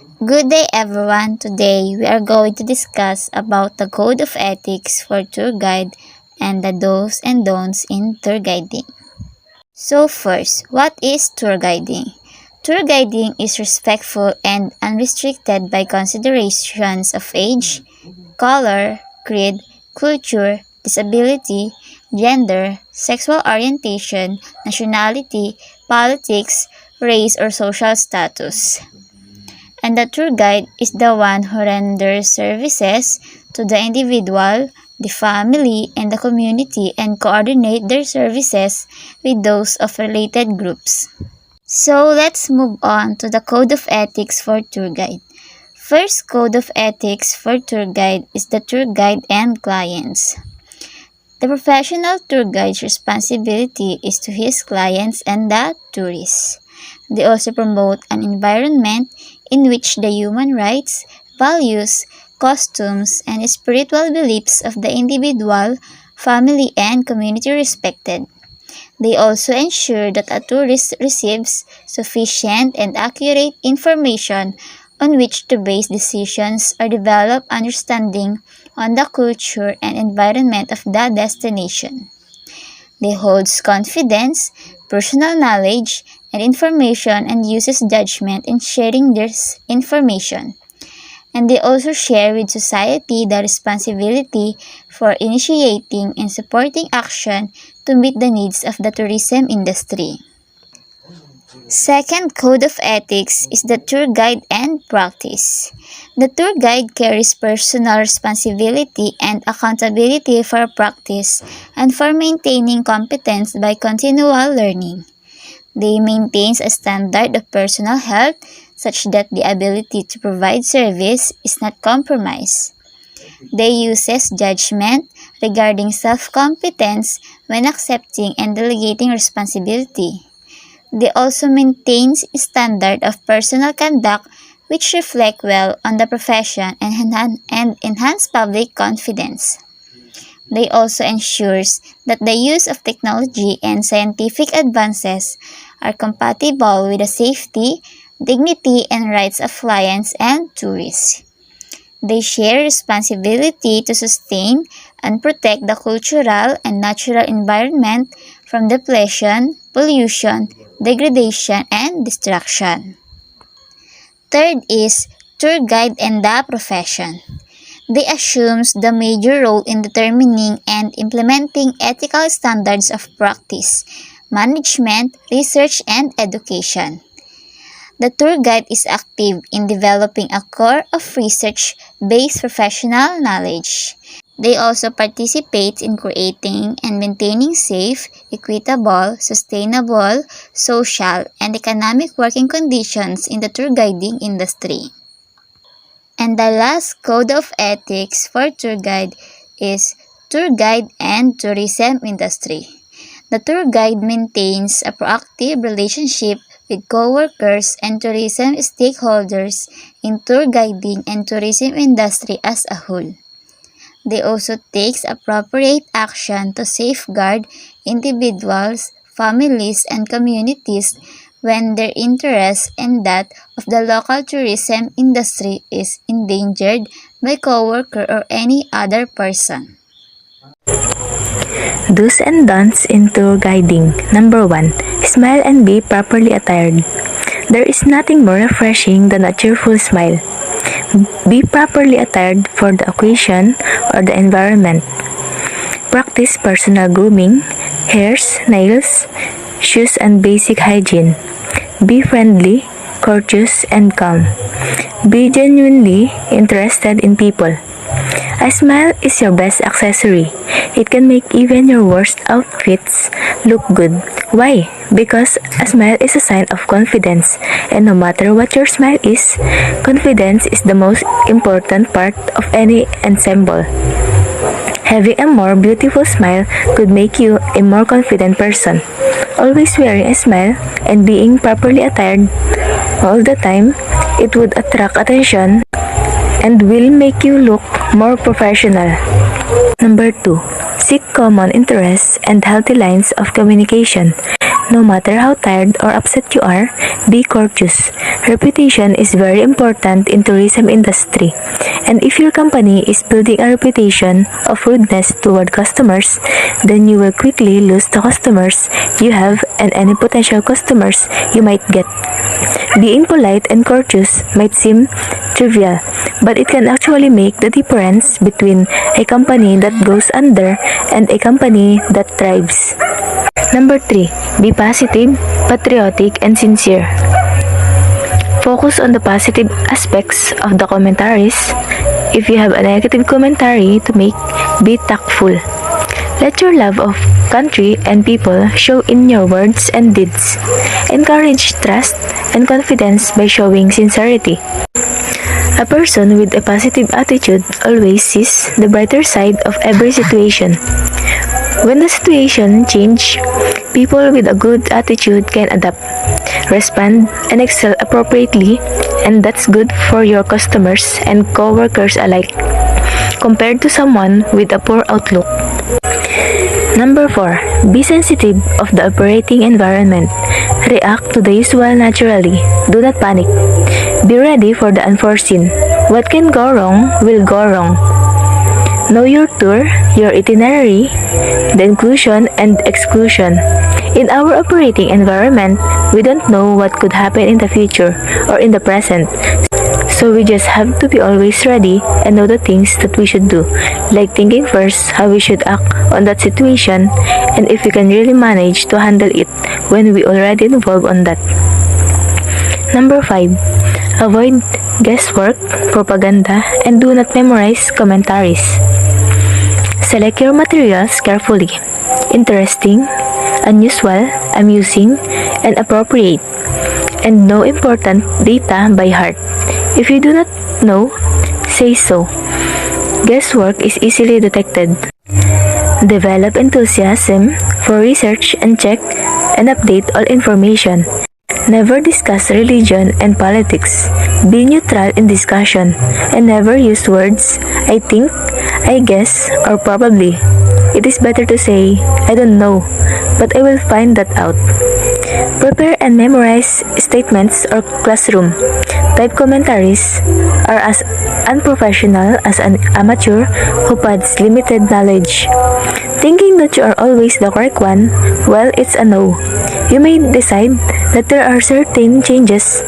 Good day everyone. Today we are going to discuss about the code of ethics for tour guide and the do's and don'ts in tour guiding. So first, what is tour guiding? Tour guiding is respectful and unrestricted by considerations of age, color, creed, culture, disability, gender, sexual orientation, nationality, politics, race, or social status. And the tour guide is the one who renders services to the individual, the family, and the community and coordinate their services with those of related groups. So let's move on to the code of ethics for tour guide. First code of ethics for tour guide is the tour guide and clients. The professional tour guide's responsibility is to his clients and the tourists. They also promote an environment in which the human rights, values, customs, and spiritual beliefs of the individual, family, and community are respected. They also ensure that a tourist receives sufficient and accurate information on which to base decisions or develop understanding on the culture and environment of the destination. They holds confidence, personal knowledge, and information and uses judgment in sharing this information. And they also share with society the responsibility for initiating and supporting action to meet the needs of the tourism industry. Second code of ethics is the tour guide and practice. The tour guide carries personal responsibility and accountability for practice and for maintaining competence by continual learning. They maintain a standard of personal health such that the ability to provide service is not compromised. They uses judgment regarding self-competence when accepting and delegating responsibility. They also maintain a standard of personal conduct which reflect well on the profession and enhance public confidence. They also ensures that the use of technology and scientific advances are compatible with the safety, dignity, and rights of clients and tourists. They share responsibility to sustain and protect the cultural and natural environment from depletion, pollution, degradation, and destruction. Third is tour guide and the profession. They assumes the major role in determining and implementing ethical standards of practice, management, research, and education. The tour guide is active in developing a core of research-based professional knowledge. They also participate in creating and maintaining safe, equitable, sustainable, social, and economic working conditions in the tour guiding industry. And the last code of ethics for tour guide is tour guide and tourism industry. The tour guide maintains a proactive relationship with co-workers and tourism stakeholders in tour guiding and tourism industry as a whole. They also takes appropriate action to safeguard individuals, families, and communities when their interest and that of the local tourism industry is endangered by coworker or any other person. Do's and don'ts in tour guiding. Number 1. Smile and be properly attired. There is nothing more refreshing than a cheerful smile. Be properly attired for the occasion or the environment. Practice personal grooming, hairs, nails, shoes, and basic hygiene. Be friendly, courteous, and calm. Be genuinely interested in people. A smile is your best accessory. It can make even your worst outfits look good. Why? Because a smile is a sign of confidence, and no matter what your smile is, confidence is the most important part of any ensemble. Having a more beautiful smile could make you a more confident person. Always wearing a smile and being properly attired all the time, it would attract attention and will make you look more professional. Number 2. Seek common interests and healthy lines of communication. No matter how tired or upset you are, be courteous. Reputation is very important in tourism industry. And if your company is building a reputation of rudeness toward customers, then you will quickly lose the customers you have and any potential customers you might get. Being polite and courteous might seem trivial, but it can actually make the difference between a company that goes under and a company that thrives. Number 3. Be positive, patriotic, and sincere. Focus on the positive aspects of the commentaries. If you have a negative commentary to make, be tactful. Let your love of country and people show in your words and deeds. Encourage trust and confidence by showing sincerity. A person with a positive attitude always sees the brighter side of every situation. When the situation changes, people with a good attitude can adapt, respond, and excel appropriately, and that's good for your customers and co-workers alike, compared to someone with a poor outlook. Number 4. Be sensitive of the operating environment. React to the usual naturally. Do not panic. Be ready for the unforeseen. What can go wrong will go wrong. Know your tour, your itinerary, the inclusion and exclusion. In our operating environment, we don't know what could happen in the future or in the present. So we just have to be always ready and know the things that we should do, like thinking first how we should act on that situation and if we can really manage to handle it when we already involved on that. Number 5. Avoid guesswork, propaganda, and do not memorize commentaries. Select your materials carefully. Interesting, unusual, amusing, and appropriate. And know important data by heart. If you do not know, say so. Guesswork is easily detected. Develop enthusiasm for research and check and update all information. Never discuss religion and politics. Be neutral in discussion and never use words I think, I guess, or probably. It is better to say, I don't know, but I will find that out. Prepare and memorize statements or classroom type commentaries are as unprofessional as an amateur who adds limited knowledge. Thinking that you are always the correct one, well, it's a no. You may decide that there are certain changes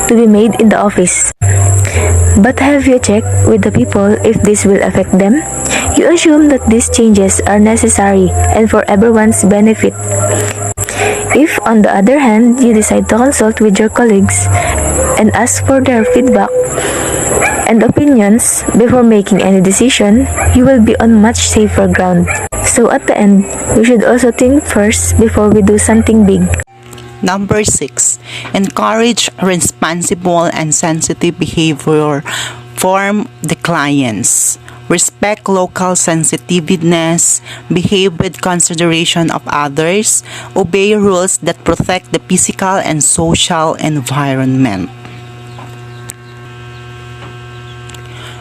to be made in the office. But have you checked with the people if this will affect them? You assume that these changes are necessary and for everyone's benefit. If, on the other hand, you decide to consult with your colleagues and ask for their feedback and opinions before making any decision, you will be on much safer ground. So at the end, we should also think first before we do something big. Number 6. Encourage responsible and sensitive behavior from the clients. Respect local sensitiveness, behave with consideration of others, obey rules that protect the physical and social environment.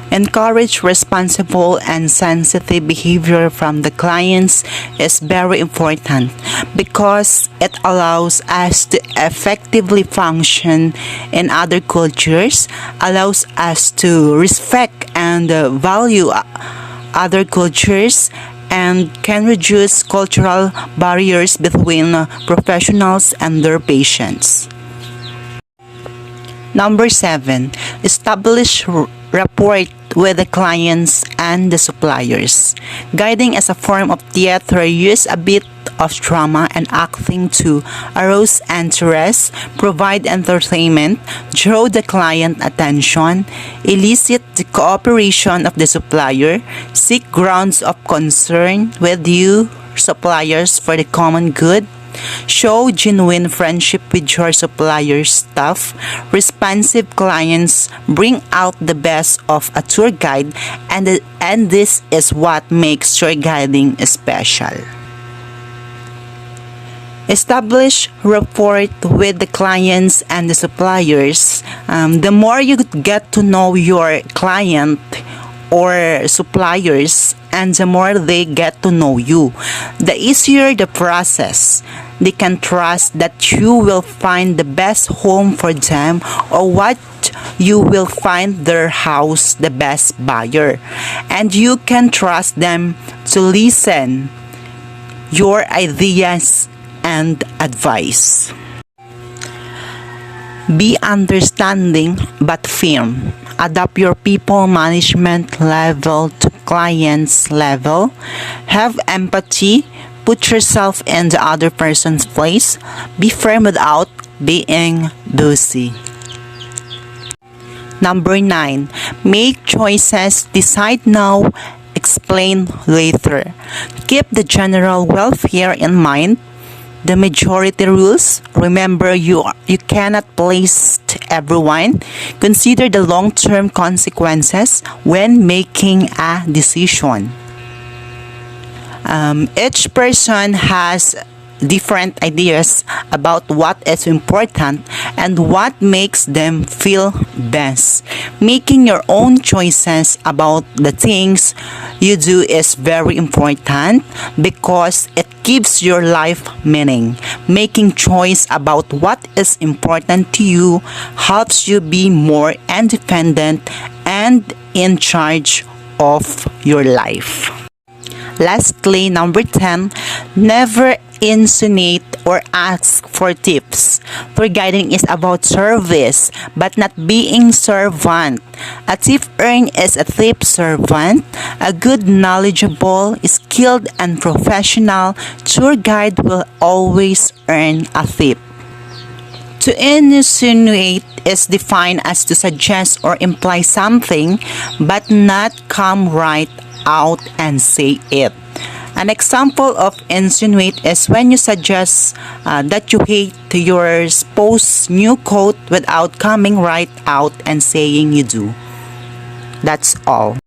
Encourage responsible and sensitive behavior from the clients is very important because it allows us to effectively function in other cultures, allows us to respect and value other cultures, and can reduce cultural barriers between professionals and their patients. Number 7. Establish rapport with the clients and the suppliers. Guiding as a form of theater, use a bit of drama and acting to arouse interest, provide entertainment, draw the client attention, elicit the cooperation of the supplier, seek grounds of concern with you suppliers for the common good, show genuine friendship with your supplier's staff. Responsive clients bring out the best of a tour guide, and this is what makes tour guiding special. Establish rapport with the clients and the suppliers. The more you get to know your client or suppliers, and the more they get to know you, the easier the process. They can trust that you will find the best home for them, or what you will find their house the best buyer. And you can trust them to listen your ideas and advice. Be understanding but firm. Adapt your people management level to client's level. Have empathy. Put yourself in the other person's place. Be firm without being bossy. Number 9. Make choices. Decide now. Explain later. Keep the general welfare in mind. The majority rules. Remember, you cannot please everyone. Consider the long-term consequences when making a decision. Each person has different ideas about what is important and what makes them feel best. Making your own choices about the things you do is very important because it gives your life meaning. Making choice about what is important to you helps you be more independent and in charge of your life. Lastly, number 10, never insinuate or ask for tips. Tour guiding is about service, but not being servant. A tip earned is a tip servant. A good, knowledgeable, skilled, and professional tour guide will always earn a tip. To insinuate is defined as to suggest or imply something, but not come right out and say it. An example of insinuate is when you suggest that you hate your spouse's new coat without coming right out and saying you do. That's all.